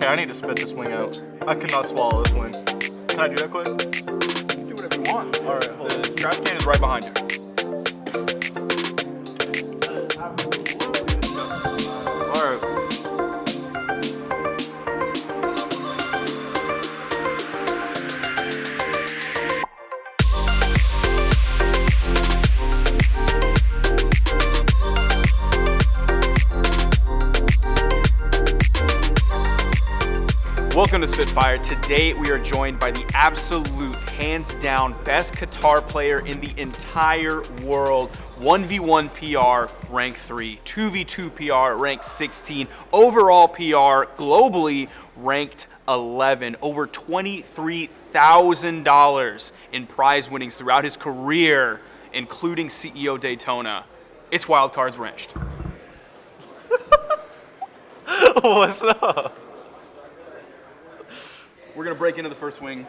Okay, I need to spit this wing out. I cannot swallow this wing. Can I do that quick? Do whatever you want. All right, hold on. The trash can is right behind you. All right. Welcome to Spitfire. Today we are joined by the absolute, hands down, best guitar player in the entire world. 1v1 PR, rank 3. 2v2 PR, rank 16. Overall PR, globally, ranked 11. Over $23,000 in prize winnings throughout his career, including CEO Daytona. It's Wildcards Wrenched. What's up? We're gonna break into the first wing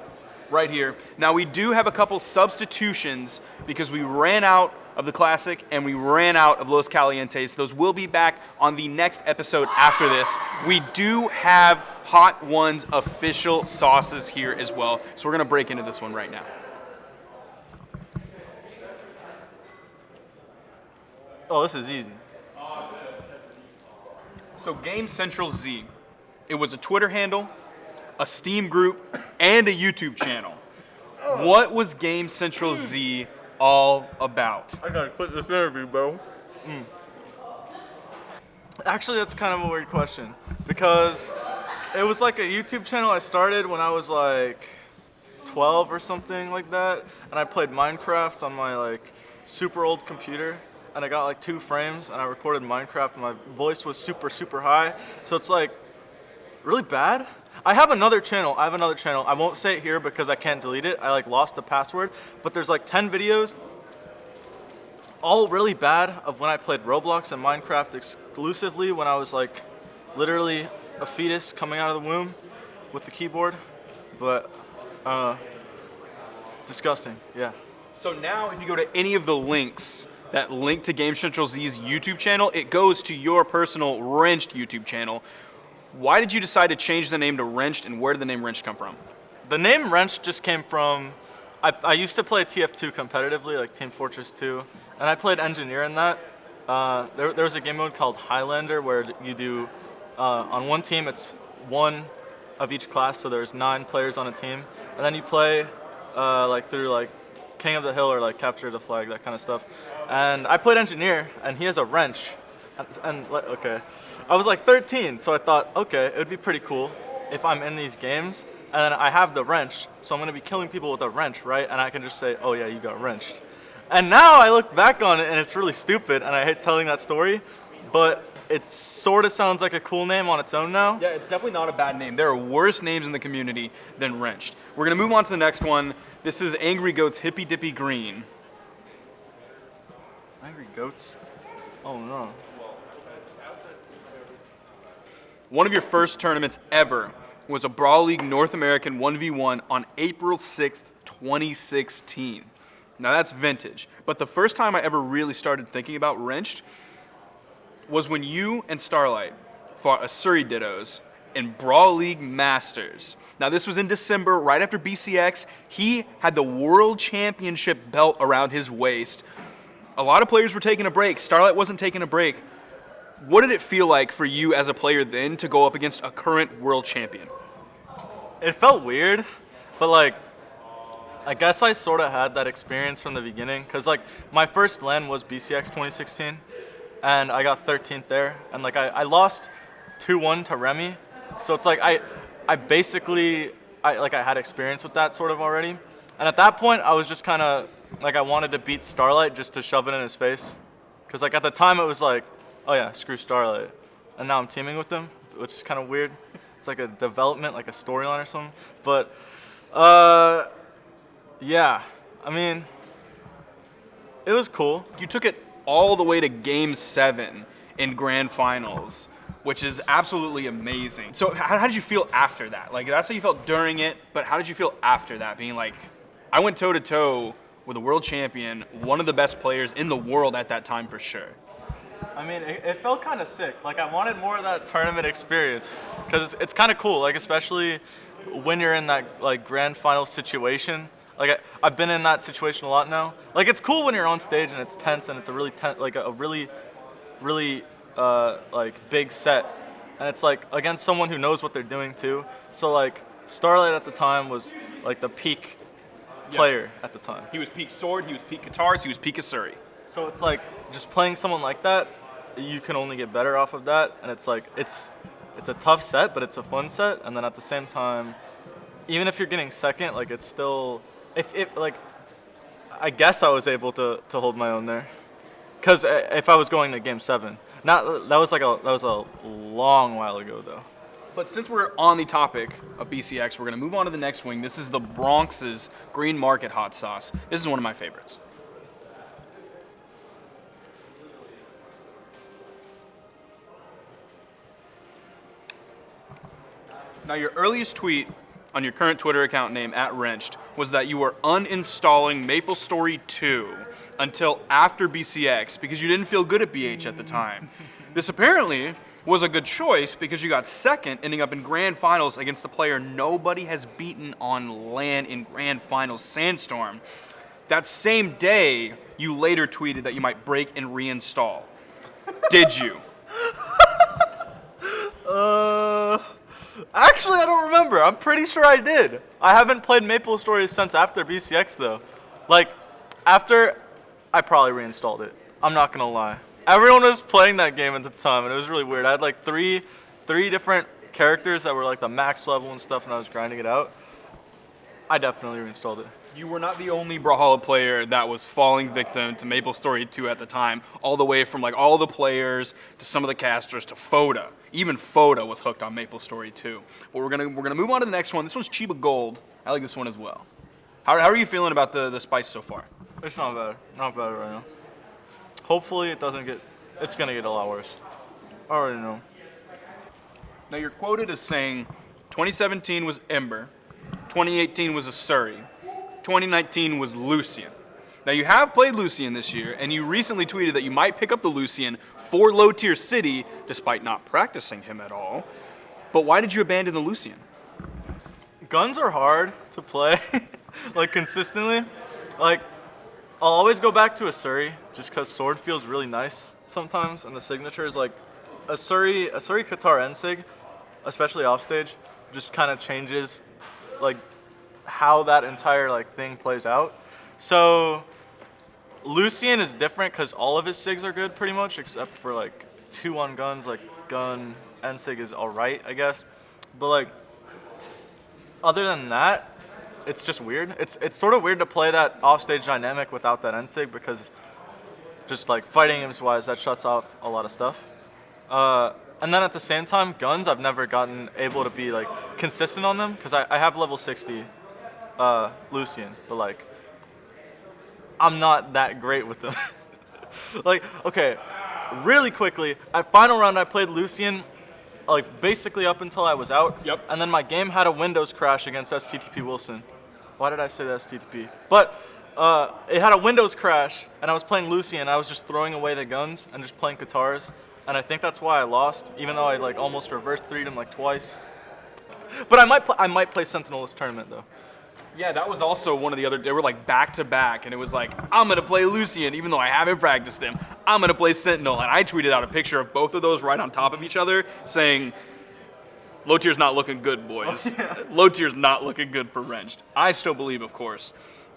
right here. Now we do have a couple substitutions because we ran out of the Classic and we ran out of Los Calientes. Those will be back on the next episode after this. We do have Hot Ones official sauces here as well. So we're gonna break into this one right now. Oh, this is easy. So Game Central Z, it was a Twitter handle, a Steam group, and a YouTube channel. What was Game Central Z all about? I gotta quit this interview, bro. Actually, that's kind of a weird question because it was like a YouTube channel I started when I was like 12 or something like that, and I played Minecraft on my like super old computer, and I got like 2 frames, and I recorded Minecraft, and my voice was super high, so it's like really bad. I have another channel. I won't say it here because I can't delete it. I like lost the password, but there's like 10 videos, all really bad, of when I played Roblox and Minecraft exclusively when I was like literally a fetus coming out of the womb with the keyboard. But disgusting, yeah. So now if you go to any of the links that link to Game Central Z's YouTube channel, it goes to your personal Wrenched YouTube channel. Why did you decide to change the name to Wrenched, and where did the name Wrenched come from? The name Wrenched just came from, I used to play TF2 competitively, like Team Fortress 2, and I played Engineer in that. There was a game mode called Highlander where you do, on one team it's 1 of each class, so there's 9 players on a team, and then you play like through like King of the Hill or like Capture the Flag, that kind of stuff. And I played Engineer, and he has a wrench, and okay. I was like 13, so I thought, okay, it would be pretty cool if I'm in these games and I have the wrench, so I'm gonna be killing people with a wrench, right? And I can just say, oh yeah, you got wrenched. And now I look back on it and it's really stupid, and I hate telling that story, but it sort of sounds like a cool name on its own now. Yeah, it's definitely not a bad name. There are worse names in the community than Wrenched. We're gonna move on to the next one. This is Angry Goats Hippy Dippy Green. Angry Goats? Oh no. One of your first tournaments ever was a Brawl League North American 1v1 on April 6th, 2016. Now that's vintage, but the first time I ever really started thinking about Wrenched was when you and Starlight fought a Surrey Dittos in Brawl League Masters. Now this was in December, right after BCX. He had the World Championship belt around his waist. A lot of players were taking a break. Starlight wasn't taking a break. What did it feel like for you as a player then to go up against a current world champion? It felt weird, but like, I guess I sort of had that experience from the beginning, because like my first LAN was BCX 2016, and I got 13th there, and like I lost 2-1 to Remy, so it's like I basically had experience with that sort of already, and at that point I was just kind of like, I wanted to beat Starlight just to shove it in his face, because like at the time it was like, oh yeah, screw Starlight. And now I'm teaming with them, which is kind of weird. It's like a development, like a storyline or something. But, yeah, I mean, it was cool. You took it all the way to Game 7 in Grand Finals, which is absolutely amazing. So how did you feel after that? Like, that's how you felt during it, but how did you feel after that? Being like, I went toe-to-toe with a world champion, one of the best players in the world at that time for sure. I mean, it felt kind of sick. Like, I wanted more of that tournament experience because it's kind of cool. Like, especially when you're in that like grand final situation. Like, I've been in that situation a lot now. Like, it's cool when you're on stage and it's tense and it's a really really like big set, and it's like against someone who knows what they're doing too. So like Starlight at the time was like the peak player at the time. He was peak sword, he was peak guitars, he was peak Asuri. So it's like just playing someone like that, you can only get better off of that, and it's like it's a tough set, but it's a fun set. And then at the same time, even if you're getting second, like it's still if like I guess I was able to hold my own there, because if I was going to game 7, that was a long while ago though. But since we're on the topic of BCX, we're going to move on to the next wing. This is the Bronx's Green Market hot sauce. This is one of my favorites. Now, your earliest tweet on your current Twitter account name, @Wrenched, was that you were uninstalling MapleStory 2 until after BCX because you didn't feel good at BH at the time. This apparently was a good choice because you got second, ending up in grand finals against the player nobody has beaten on LAN in grand finals, Sandstorm. That same day, you later tweeted that you might break and reinstall. Did you? Actually, I don't remember. I'm pretty sure I did. I haven't played MapleStory since after BCX though. Like, after, I probably reinstalled it. I'm not gonna lie. Everyone was playing that game at the time, and it was really weird. I had like three different characters that were like the max level and stuff, and I was grinding it out. I definitely reinstalled it. You were not the only Brawlhalla player that was falling victim to MapleStory 2 at the time, all the way from like all the players to some of the casters to Foda. Even Foda was hooked on MapleStory 2. But we're gonna move on to the next one. This one's Chiba Gold. I like this one as well. How are you feeling about the spice so far? It's not bad. Not bad right now. Hopefully it's gonna get a lot worse. I already know. Now you're quoted as saying 2017 was Ember, 2018 was Asuri, 2019 was Lucian. Now you have played Lucian this year, and you recently tweeted that you might pick up the Lucian for Low Tier City, despite not practicing him at all. But why did you abandon the Lucian? Guns are hard to play, like consistently. Like, I'll always go back to Asuri, just because sword feels really nice sometimes, and the signature is like Asuri Qatar Ensig, especially offstage, just kind of changes like how that entire like thing plays out. So Lucian is different because all of his sigs are good pretty much, except for like 2 on guns. Like gun Ensig is alright, I guess, but like other than that, it's just weird. It's sort of weird to play that offstage dynamic without that Ensig, because just like fighting games wise, that shuts off a lot of stuff. And then at the same time, guns, I've never gotten able to be like consistent on them because I have level 60 Lucian, but like I'm not that great with them. Like, okay, really quickly, at final round I played Lucian like basically up until I was out. Yep. And then my game had a Windows crash against STTP Wilson. Why did I say that STTP? But it had a Windows crash, and I was playing Lucian. I was just throwing away the guns and just playing guitars, and I think that's why I lost, even though I like almost reverse 3'd him like twice. But I might play Sentinel this tournament though. Yeah, that was also one of the other. They were like back to back, and it was like, I'm gonna play Lucian, even though I haven't practiced him. I'm gonna play Sentinel, and I tweeted out a picture of both of those right on top of each other, saying, "Low tier's not looking good, boys. Low tier's not looking good for Wrenched." I still believe, of course.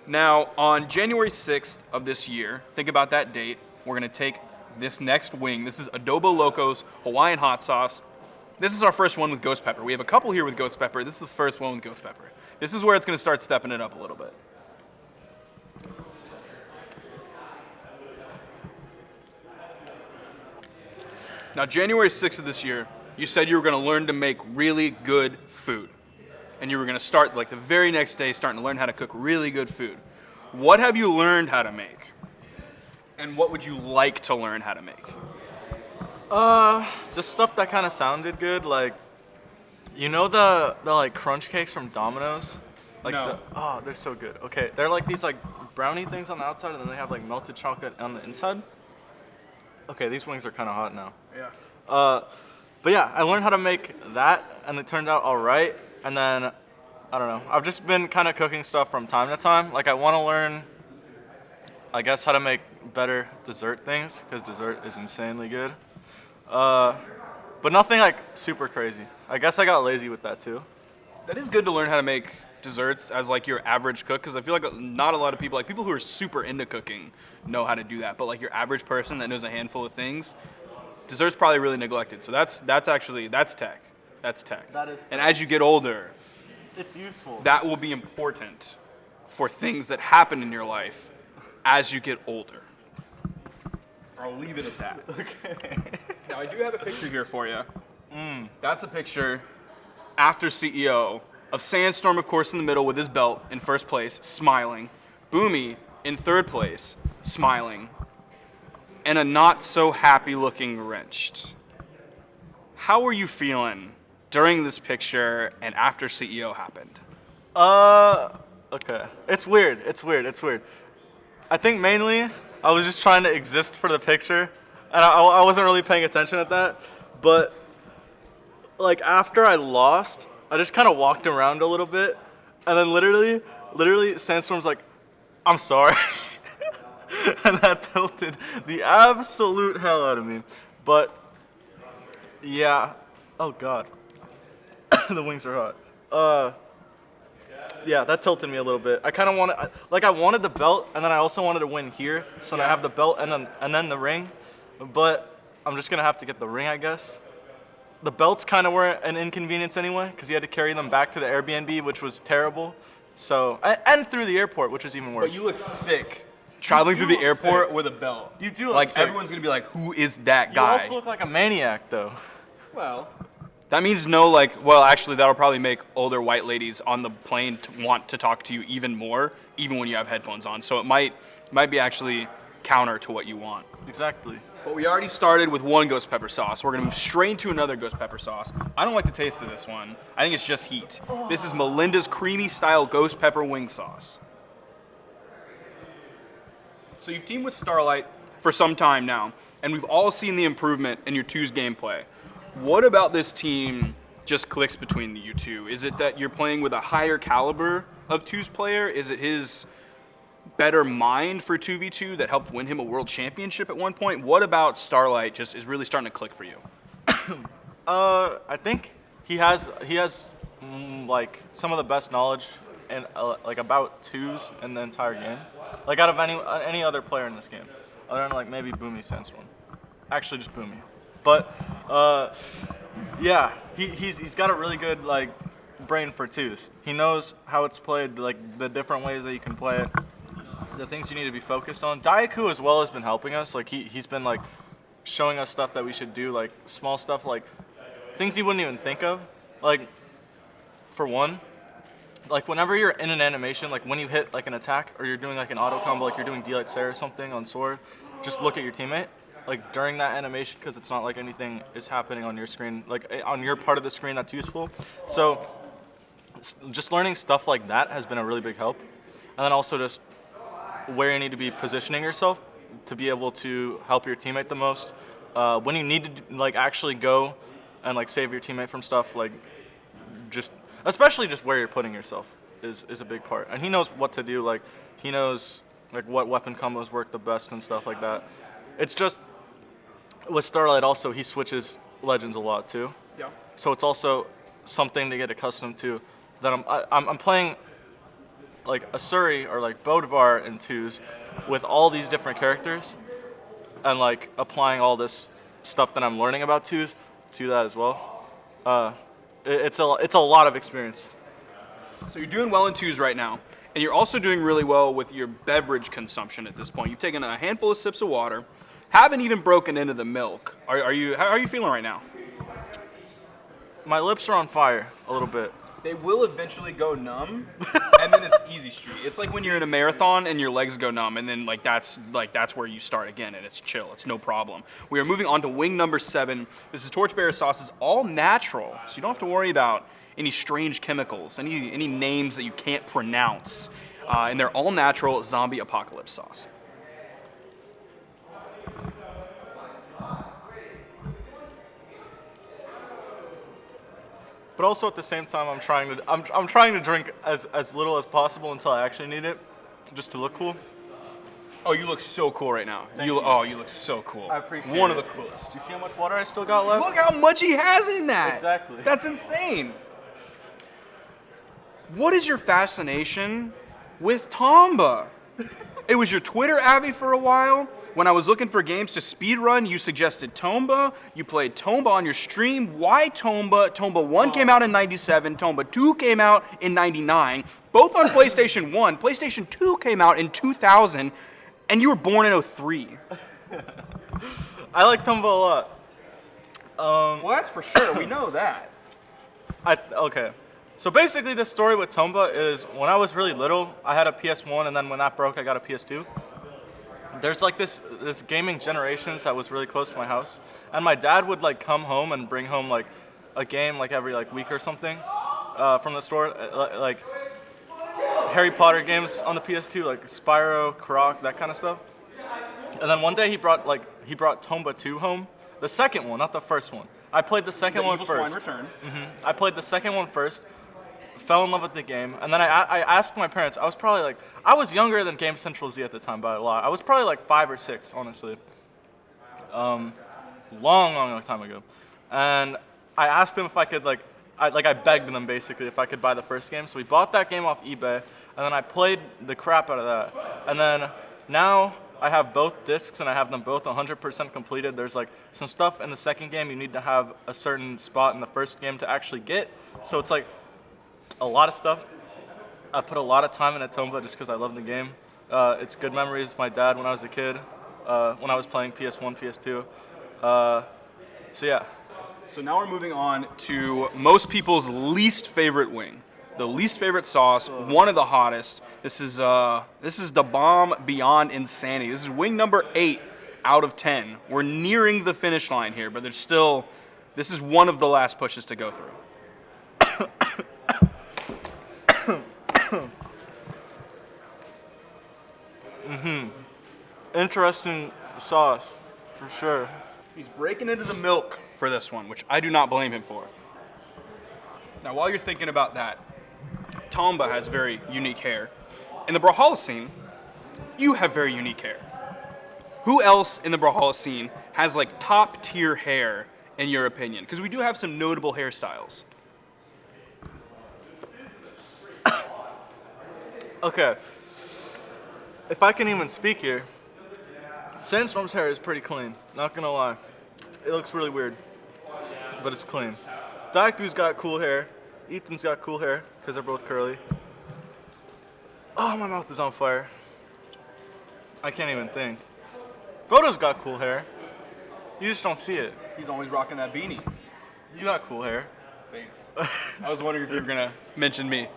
Now, on January 6th of this year, think about that date. We're gonna take this next wing. This is Adobo Loco's Hawaiian hot sauce. This is our first one with Ghost Pepper. We have a couple here with Ghost Pepper. This is the first one with Ghost Pepper. This is where it's going to start stepping it up a little bit. Now, January 6th of this year, you said you were going to learn to make really good food. And you were going to start, like the very next day, starting to learn how to cook really good food. What have you learned how to make? And what would you like to learn how to make? Just stuff that kind of sounded good, like, you know the like crunch cakes from Domino's? Like No. They're so good. Okay, they're like these like brownie things on the outside, and then they have like melted chocolate on the inside. Okay, these wings are kind of hot now. Yeah. But yeah, I learned how to make that, and it turned out all right. And then, I don't know, I've just been kind of cooking stuff from time to time. Like, I want to learn, I guess, how to make better dessert things, because dessert is insanely good. But nothing, like, super crazy. I guess I got lazy with that, too. That is good to learn how to make desserts as like your average cook, because I feel like not a lot of people, like people who are super into cooking, know how to do that. But like your average person that knows a handful of things, dessert's probably really neglected. So that's tech. That's tech. That is And tech. as you get older, It's useful. that will be important for things that happen in your life as you get older. I'll leave it at that. Okay. Now I do have a picture here for you. That's a picture after CEO of Sandstorm, of course, in the middle with his belt in first place, smiling. Boomy in third place, smiling. And a not so happy looking Wrenched. How were you feeling during this picture and after CEO happened? Okay. It's weird. I think mainly I was just trying to exist for the picture, and I wasn't really paying attention at that. But like after I lost, I just kind of walked around a little bit, and then literally Sandstorm's like, "I'm sorry," and that tilted the absolute hell out of me. But yeah, oh god, the wings are hot. Yeah, that tilted me a little bit. I kind of wanted, I wanted the belt, and then I also wanted to win here. So then I have the belt and then the ring, but I'm just gonna have to get the ring, I guess. The belts kind of were an inconvenience anyway, because you had to carry them back to the Airbnb, which was terrible. So and through the airport, which was even worse. But you look sick traveling through the airport with a belt. You do look like sick. Everyone's gonna be like, who is that You guy? also look like a maniac, though. Well, that means no, like, well, actually, that'll probably make older white ladies on the plane to want to talk to you even more, even when you have headphones on. So it might be actually counter to what you want. Exactly. But we already started with one ghost pepper sauce. We're gonna move straight to another ghost pepper sauce. I don't like the taste of this one. I think it's just heat. This is Melinda's creamy style ghost pepper wing sauce. So you've teamed with Starlight for some time now, and we've all seen the improvement in your two's gameplay. What about this team just clicks between you two? Is it that you're playing with a higher caliber of two's player? Is it his better mind for 2v2 that helped win him a world championship at one point? What about Starlight just is really starting to click for you? I think he has like some of the best knowledge and like about twos in the entire game, like out of any other player in this game, other than like maybe Boomy Sandstorm. Actually, just Boomy. But yeah, he's got a really good like brain for twos. He knows how it's played, like the different ways that you can play it, the things you need to be focused on. Daiku as well has been helping us. Like he's been like showing us stuff that we should do, like small stuff, like things you wouldn't even think of. Like for one, like whenever you're in an animation, like when you hit like an attack or you're doing like an auto combo, like you're doing D-Light Sarah or something on sword, just look at your teammate. Like during that animation, because it's not like anything is happening on your screen, like on your part of the screen that's useful. So just learning stuff like that has been a really big help. And then also just where you need to be positioning yourself to be able to help your teammate the most. When you need to like actually go and like save your teammate from stuff, like just especially just where you're putting yourself is a big part. And he knows what to do. Like he knows like what weapon combos work the best and stuff like that. It's just with Starlight also he switches legends a lot too. Yeah. So it's also something to get accustomed to. That I'm playing like a Suri or like Bodvar in twos with all these different characters and like applying all this stuff that I'm learning about twos to that as well. It's a lot of experience. So you're doing well in twos right now, and you're also doing really well with your beverage consumption at this point. You've taken a handful of sips of water, haven't even broken into the milk. How are you feeling right now? My lips are on fire a little bit. They will eventually go numb, and then it's easy street. It's like when you're in a marathon and your legs go numb, and then that's where you start again, and it's chill. It's no problem. We are moving on to wing number 7. This is Torchbearer sauces, all natural, so you don't have to worry about any strange chemicals, any names that you can't pronounce, and they're all natural zombie apocalypse sauce. But also at the same time, I'm trying to drink as little as possible until I actually need it, just to look cool. Oh, you look so cool right now. You look so cool. I appreciate One of it. the coolest. Do you see how much water I still got left? Look how much he has in that. Exactly. That's insane. What is your fascination with Tomba? It was your Twitter Abby for a while. When I was looking for games to speedrun, you suggested Tomba. You played Tomba on your stream. Why Tomba? Tomba 1 came out in 97. Tomba 2 came out in 99. Both on PlayStation 1. PlayStation 2 came out in 2000. And you were born in 03. I like Tomba a lot. Well, that's for sure. We know that. Okay. So basically, the story with Tomba is when I was really little, I had a PS1, and then when that broke, I got a PS2. There's like this gaming generations that was really close to my house, and my dad would like come home and bring home like a game like every like week or something from the store, like Harry Potter games on the PS2, like Spyro, Croc, that kind of stuff. And then one day he brought Tomba 2 home, the second one, not the first one. I played the second one first. Return. I played the second one first, fell in love with the game, and then I asked my parents. I was younger than Game Central Z at the time by a lot. I was probably like 5 or 6, honestly. Long time ago. And I asked them if I could I begged them basically if I could buy the first game. So we bought that game off eBay, and then I played the crap out of that. And then now I have both discs and I have them both 100% completed. There's like some stuff in the second game you need to have a certain spot in the first game to actually get. So it's like a lot of stuff. I put a lot of time into Tomba just because I love the game. It's good memories with my dad when I was a kid, when I was playing PS1, PS2. So yeah. So now we're moving on to most people's least favorite wing. The least favorite sauce, one of the hottest. This is the bomb beyond insanity. This is wing number 8 out of 10. We're nearing the finish line here, but this is one of the last pushes to go through. Interesting sauce, for sure. He's breaking into the milk for this one, which I do not blame him for. Now, while you're thinking about that, Tomba has very unique hair. In the Brawlhalla scene, you have very unique hair. Who else in the Brawlhalla scene has like top tier hair in your opinion? Because we do have some notable hairstyles. Okay. If I can even speak here, Sandstorm's hair is pretty clean, not gonna lie. It looks really weird, but it's clean. Daiku's got cool hair. Ethan's got cool hair, because they're both curly. Oh, my mouth is on fire. I can't even think. Frodo's got cool hair. You just don't see it. He's always rocking that beanie. You got cool hair. Thanks. I was wondering if you were gonna mention me.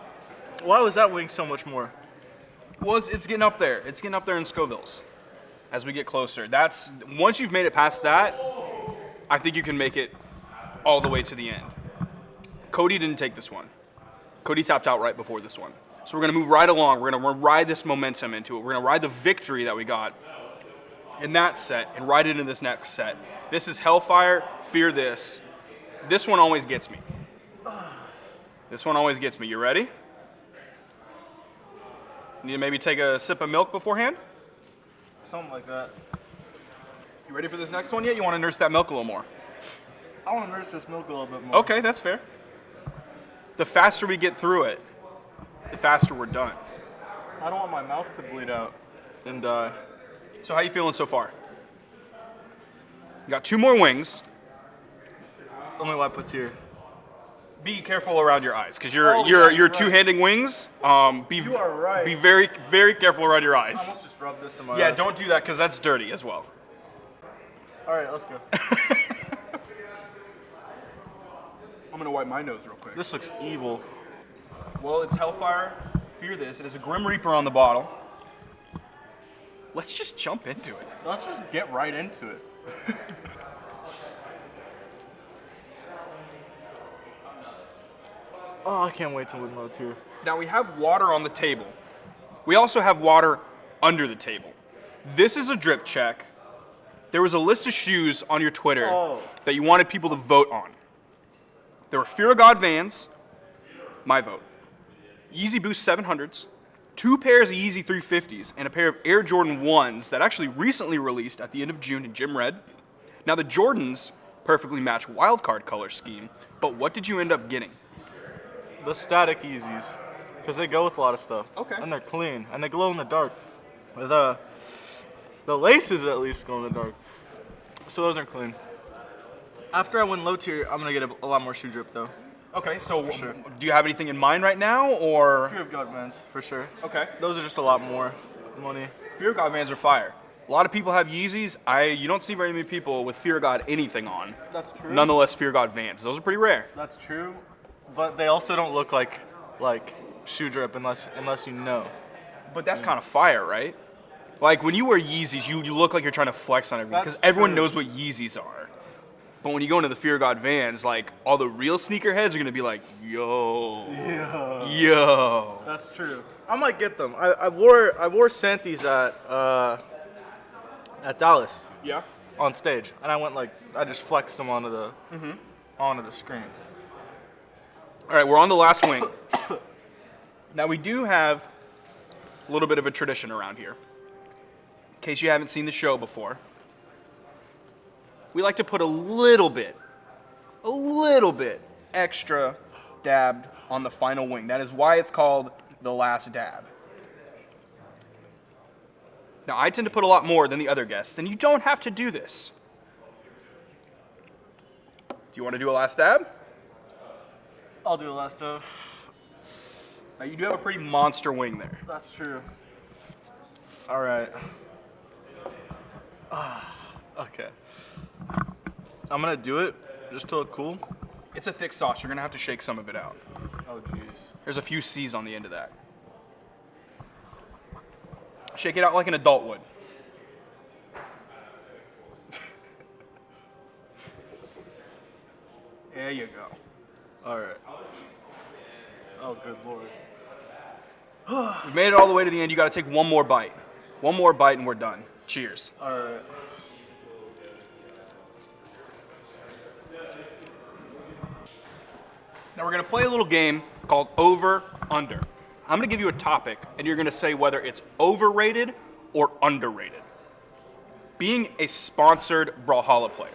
Why was that wing so much more? Well, it's getting up there. It's getting up there in Scovilles as we get closer. Once you've made it past that, I think you can make it all the way to the end. Cody didn't take this one. Cody tapped out right before this one. So we're going to move right along. We're going to ride this momentum into it. We're going to ride the victory that we got in that set and ride it into this next set. This is Hellfire Fear This. This one always gets me. This one always gets me. You ready? Need to maybe take a sip of milk beforehand? Something like that. You ready for this next one yet? You want to nurse that milk a little more? I want to nurse this milk a little bit more. Okay, that's fair. The faster we get through it, the faster we're done. I don't want my mouth to bleed out and die. So how you feeling so far? You got 2 more wings. Let me wipe what's here. Be careful around your eyes, because you're two-handing wings. You are right. Be very, very careful around your I eyes. almost just rubbed this in my Yeah, eyes. don't do that, because that's dirty as well. All right, let's go. I'm gonna wipe my nose real quick. This looks evil. Well, it's Hellfire Fear This. It has a Grim Reaper on the bottle. Let's just jump into it. Let's just get right into it. Oh, I can't wait till we load here. Now we have water on the table. We also have water under the table. This is a drip check. There was a list of shoes on your Twitter that you wanted people to vote on. There were Fear of God Vans, my vote. Yeezy Boost 700s, 2 pairs of Yeezy 350s, and a pair of Air Jordan 1s that actually recently released at the end of June in Gym Red. Now the Jordans perfectly match wildcard color scheme, but what did you end up getting? The static Yeezys, because they go with a lot of stuff. Okay. And they're clean, and they glow in the dark. The laces at least glow in the dark. So those are clean. After I win low tier, I'm gonna get a lot more shoe drip though. Okay, so sure. Do you have anything in mind right now, or? Fear of God Vans, for sure. Okay. Those are just a lot more money. Fear of God Vans are fire. A lot of people have Yeezys. You don't see very many people with Fear of God anything on. That's true. Nonetheless, Fear of God Vans. Those are pretty rare. That's true, but they also don't look like shoe drip unless you know. But that's kind of fire, right? Like when you wear Yeezys, you look like you're trying to flex on everyone because everyone knows what Yeezys are. But when you go into the Fear of God Vans, like all the real sneakerheads are gonna be like, yo. That's true. I might get them. I wore Santis at Dallas. Yeah. On stage, and I just flexed them onto the screen. All right, we're on the last wing. Now we do have a little bit of a tradition around here. In case you haven't seen the show before, we like to put a little bit extra dabbed on the final wing. That is why it's called the last dab. Now, I tend to put a lot more than the other guests, and you don't have to do this. Do you want to do a last dab? I'll do the last dab. Now, you do have a pretty monster wing there. That's true. All right. Okay. I'm gonna do it just to look cool. It's a thick sauce. You're going to have to shake some of it out. Oh, jeez. There's a few C's on the end of that. Shake it out like an adult would. There you go. All right. Oh, good lord. We've made it all the way to the end. You got to take one more bite. One more bite and we're done. Cheers. All right. Now we're going to play a little game called OverUnder. I'm going to give you a topic, and you're going to say whether it's overrated or underrated. Being a sponsored Brawlhalla player.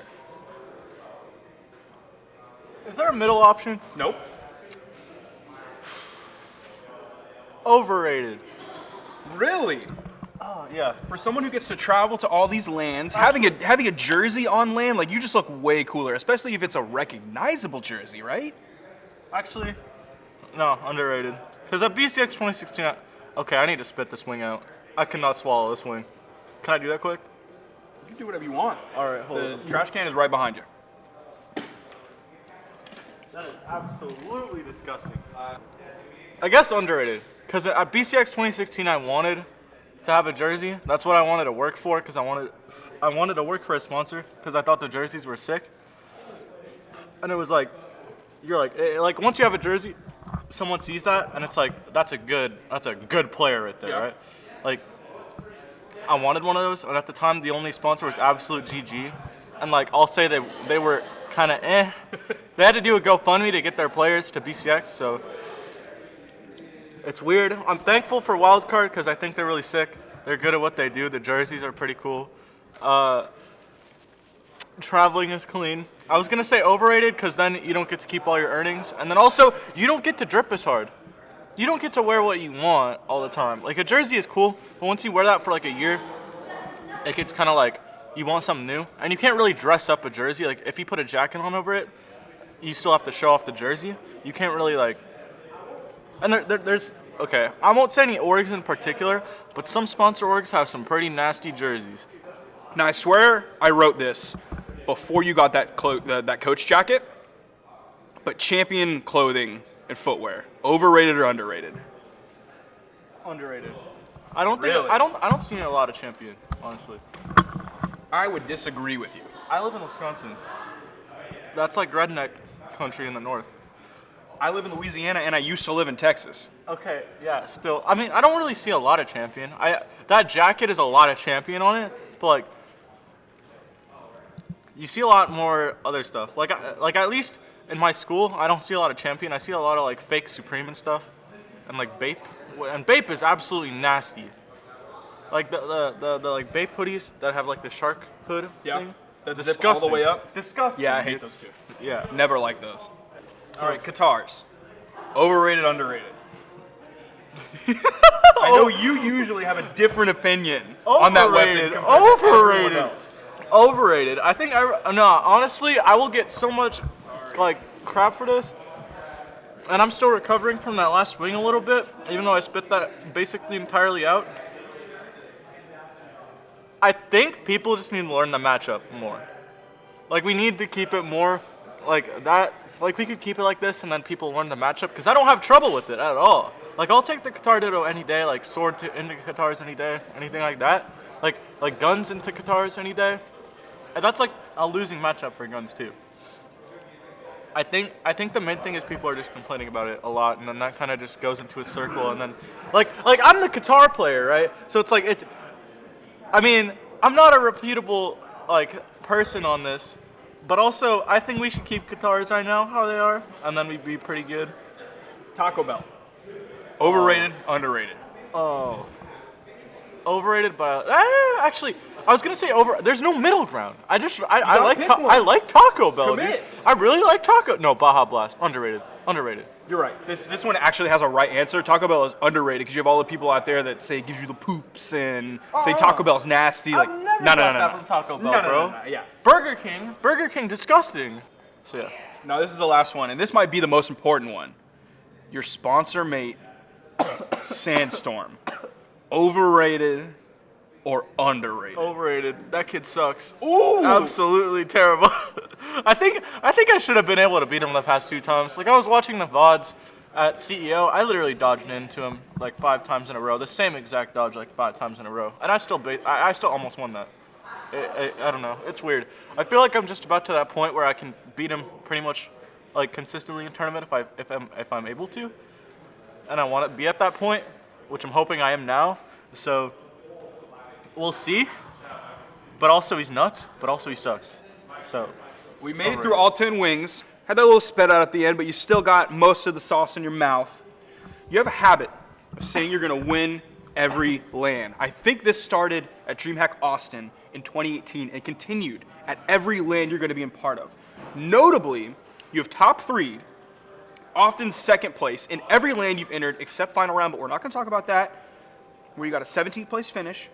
Is there a middle option? Nope. Overrated. Really? Oh, yeah. For someone who gets to travel to all these lands, having a jersey on land, like you just look way cooler, especially if it's a recognizable jersey, right? Actually, no, underrated. Because at BCX 2016, okay, I need to spit this wing out. I cannot swallow this wing. Can I do that quick? You can do whatever you want. All right, hold The on. trash can is right behind you. That is absolutely disgusting. I guess underrated. Because at BCX 2016, I wanted to have a jersey. That's what I wanted to work for, because I wanted to work for a sponsor, because I thought the jerseys were sick. And it was like, like once you have a jersey, someone sees that, and it's like, that's a good player right there, Yeah. right? Like, I wanted one of those, and at the time, the only sponsor was Absolute GG. And like, I'll say they were kind of eh. They had to do a GoFundMe to get their players to BCX, so it's weird. I'm thankful for Wildcard because I think they're really sick. They're good at what they do. The jerseys are pretty cool. Traveling is clean. I was gonna say overrated because then you don't get to keep all your earnings, and then also you don't get to drip as hard. You don't get to wear what you want all the time. Like a jersey is cool, but once you wear that for like a year, it gets kind of like you want something new, and you can't really dress up a jersey. Like if you put a jacket on over it, you still have to show off the jersey. You can't really like. And there's okay. I won't say any orgs in particular, but some sponsor orgs have some pretty nasty jerseys. Now, I swear I wrote this before you got that that coach jacket, but Champion clothing and footwear, overrated or underrated? Underrated. I don't think Really? I don't see a lot of Champion, honestly. I would disagree with you. I live in Wisconsin. That's like redneck country in the north. I live in Louisiana and I used to live in Texas. Okay, yeah, still. I mean, I don't really see a lot of Champion. That jacket is a lot of Champion on it, but like you see a lot more other stuff. Like at least in my school, I don't see a lot of Champion. I see a lot of like fake Supreme and stuff, and like Bape. And Bape is absolutely nasty. Like the like Bape hoodies that have like the shark hood thing. That zip all the way up. Disgusting. Yeah, I hate those too. Yeah. Never like those. All right, guitars. Overrated, underrated. I know you usually have a different opinion on that weapon. Overrated. Overrated. I think honestly, I will get so much like crap for this. And I'm still recovering from that last swing a little bit, even though I spit that basically entirely out. I think people just need to learn the matchup more. Like, we need to keep it more like that. Like, we could keep it like this, and then people learn the matchup, because I don't have trouble with it at all. Like, I'll take the guitar ditto any day, like sword into guitars any day, anything like that. Like guns into guitars any day. And that's like a losing matchup for guns too. I think the main thing is people are just complaining about it a lot, and then that kind of just goes into a circle, and then like I'm the guitar player, right? So it's like I mean, I'm not a reputable like person on this, but also I think we should keep guitars right now how they are, and then we'd be pretty good. Taco Bell. Overrated, underrated. Oh. Overrated, but actually, I was gonna say there's no middle ground. I like Taco Bell. Commit. Dude. I really like Taco. No, Baja Blast. Underrated. You're right. This one actually has a right answer. Taco Bell is underrated because you have all the people out there that say it gives you the poops and say Taco Bell's nasty. Like, I've never got that from Taco Bell, bro. No, yeah. Burger King, disgusting. So yeah. Now this is the last one, and this might be the most important one. Your sponsor mate, Sandstorm. Overrated or underrated? Overrated. That kid sucks. Ooh! Absolutely terrible. I think I should have been able to beat him the past 2 times. Like, I was watching the VODs at CEO. I literally dodged into him like 5 times in a row. The same exact dodge like 5 times in a row. And I still almost won that. I don't know. It's weird. I feel like I'm just about to that point where I can beat him pretty much like consistently in tournament if I'm able to. And I want to be at that point, which I'm hoping I am now. So we'll see. But also he's nuts, but also he sucks. So we made it through all 10 wings. Had that little spit out at the end, but you still got most of the sauce in your mouth. You have a habit of saying you're going to win every LAN. I think this started at DreamHack Austin in 2018 and continued at every LAN you're going to be in part of. Notably, you have top 3'd, often second place in every LAN you've entered except final round, but we're not going to talk about that, where you got a 17th place finish.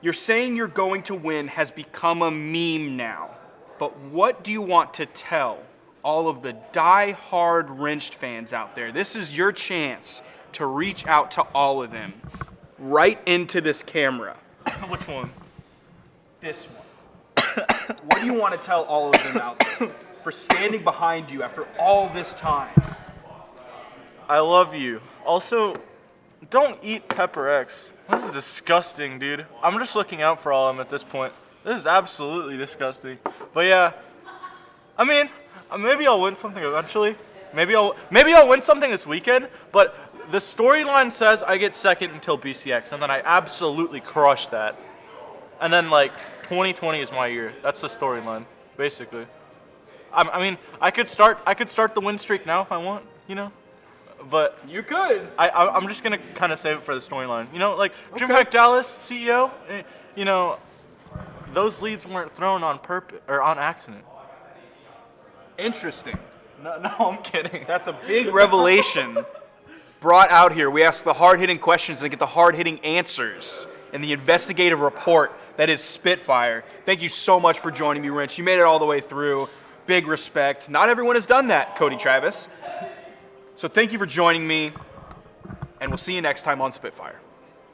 You're saying you're going to win has become a meme now. But what do you want to tell all of the die-hard Wrenched fans out there? This is your chance to reach out to all of them right into this camera. Which one? This one. What do you want to tell all of them out there for standing behind you after all this time? I love you. Also, don't eat Pepper X. This is disgusting, dude. I'm just looking out for all of them at this point. This is absolutely disgusting. But yeah, I mean, maybe I'll win something eventually. Maybe I'll win something this weekend. But the storyline says I get second until BCX, and then I absolutely crush that. And then like 2020 is my year. That's the storyline, basically. I mean, I could start the win streak now if I want, you know. But you could. I'm just gonna kind of save it for the storyline. You know, like DreamHack Dallas CEO. You know, those leads weren't thrown on purpose or on accident. Interesting. No, I'm kidding. That's a big revelation brought out here. We ask the hard-hitting questions and get the hard-hitting answers in the investigative report that is Spitfire. Thank you so much for joining me, Wrench. You made it all the way through. Big respect. Not everyone has done that, Cody Travis. So thank you for joining me, and we'll see you next time on Spitfire.